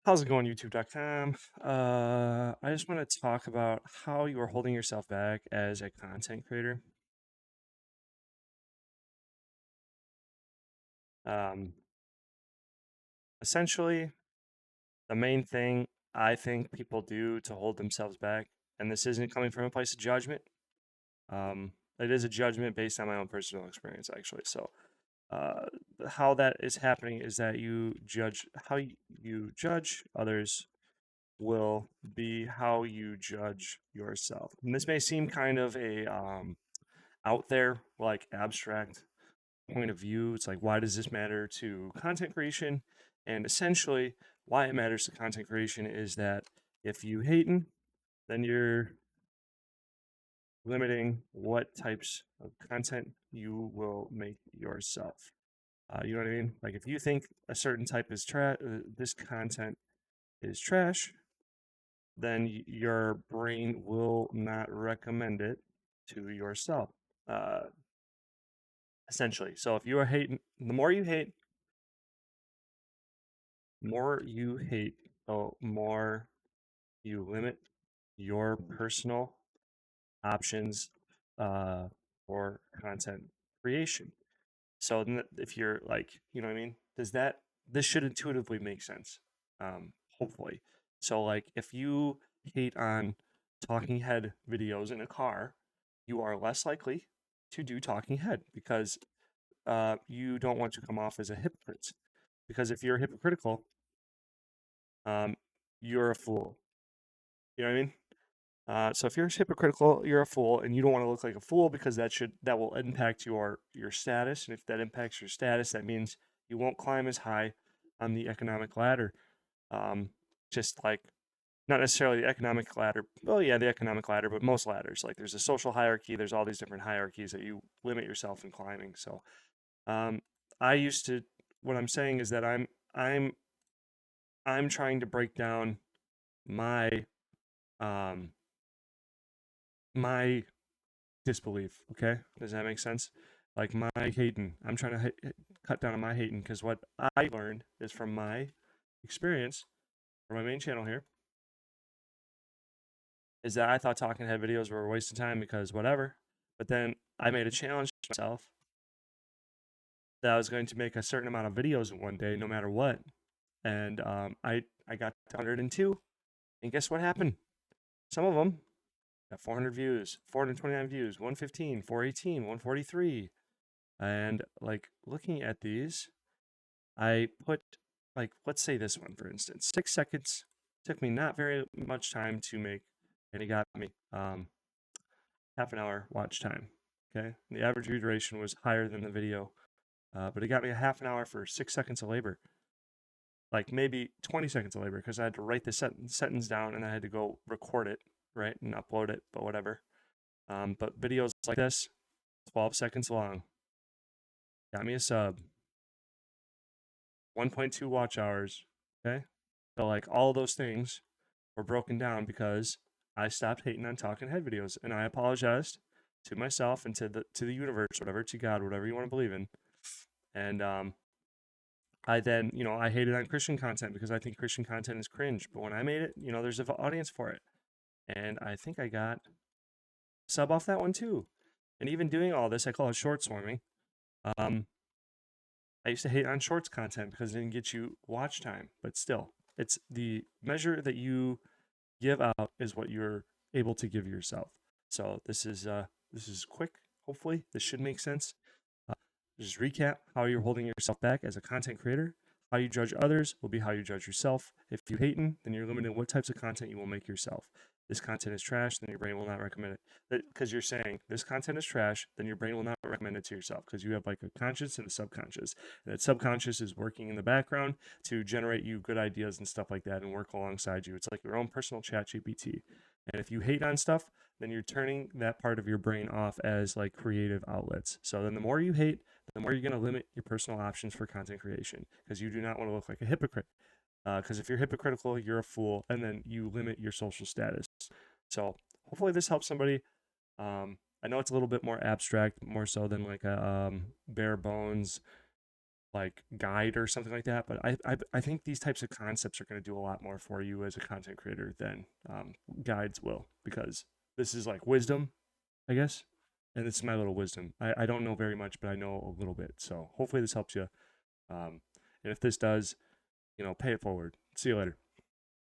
How's it going, YouTube.com? I just want to talk about how you are holding yourself back as a content creator. Um, Essentially, the main thing I think people do to hold themselves back, and this isn't coming from a place of judgment. It is a judgment based on my own personal experience, actually. So, uh, how that is happening is that you judge others will be how you judge yourself. And this may seem kind of a out there, like abstract point of view. It's like, why does this matter to content creation? And essentially, why it matters to content creation is that if you hating, then you're limiting what types of content you will make yourself. You know what I mean? Like if you think a certain type is trash, this content is trash, then your brain will not recommend it to yourself. Uh, Essentially. So if you are hating, the more you hate, the more you limit your personal options uh, for content creation. So if you're like, you know what I mean? This should intuitively make sense? Hopefully. So like if you hate on talking head videos in a car, you are less likely to do talking head because you don't want to come off as a hypocrite. Because if you're hypocritical, um, you're a fool. You know what I mean? So if you're hypocritical, you're a fool, and you don't want to look like a fool because that will impact your status, and if that impacts your status, that means you won't climb as high on the economic ladder. Um, just like not necessarily the economic ladder. Well, yeah, the economic ladder, but most ladders. Like there's a social hierarchy. There's all these different hierarchies that you limit yourself in climbing. So um, I used to. What I'm saying is that I'm I'm trying to break down my um my disbelief. Okay, does that make sense? Like my hating, I'm trying to cut down on my hating because what I learned is from my experience from my main channel here is that I thought talking head videos were a waste of time because whatever. But then I made a challenge to myself that I was going to make a certain amount of videos in one day, no matter what. And I got to 102, and guess what happened? Some of them got 400 views, 429 views, 115, 418, 143. And like looking at these, I put like let's say this one for instance, 6 seconds. Took me not very much time to make, and it got me half an hour watch time. Okay, the average view duration was higher than the video, but it got me a half an hour for 6 seconds of labor. Like maybe 20 seconds of labor because I had to write the sentence down and I had to go record it, right, and upload it, but whatever. But videos like this, 12 seconds long, got me a sub, 1.2 watch hours. Okay. So, like, all those things were broken down because I stopped hating on talking head videos and I apologized to myself and to the universe, whatever, to God, whatever you want to believe in. And I then, I hated on Christian content because I think Christian content is cringe. But when I made it, there's an audience for it. And I think I got sub off that one too. And even doing all this, I call it short swarming. Um, I used to hate on shorts content because it didn't get you watch time, but still, it's the measure that you give out is what you're able to give yourself. So this is quick. Hopefully, this should make sense. Uh, just recap how you're holding yourself back as a content creator. How you judge others will be how you judge yourself. If you hating, then you're limited what types of content you will make yourself. This content is trash, then your brain will not recommend it. Because you're saying this content is trash, then your brain will not recommend it to yourself because you have like a conscious and a subconscious. And that subconscious is working in the background to generate you good ideas and stuff like that and work alongside you. It's like your own personal chat GPT. And if you hate on stuff, then you're turning that part of your brain off as like creative outlets. So then the more you hate, the more you're going to limit your personal options for content creation because you do not want to look like a hypocrite. Because if you're hypocritical, you're a fool, and then you limit your social status. So hopefully this helps somebody. I know it's a little bit more abstract, more so than like a bare bones like guide or something like that. But I think these types of concepts are going to do a lot more for you as a content creator than guides will, because this is like wisdom, I guess. And it's my little wisdom. I don't know very much, but I know a little bit. So hopefully this helps you. And if this does, pay it forward. See you later.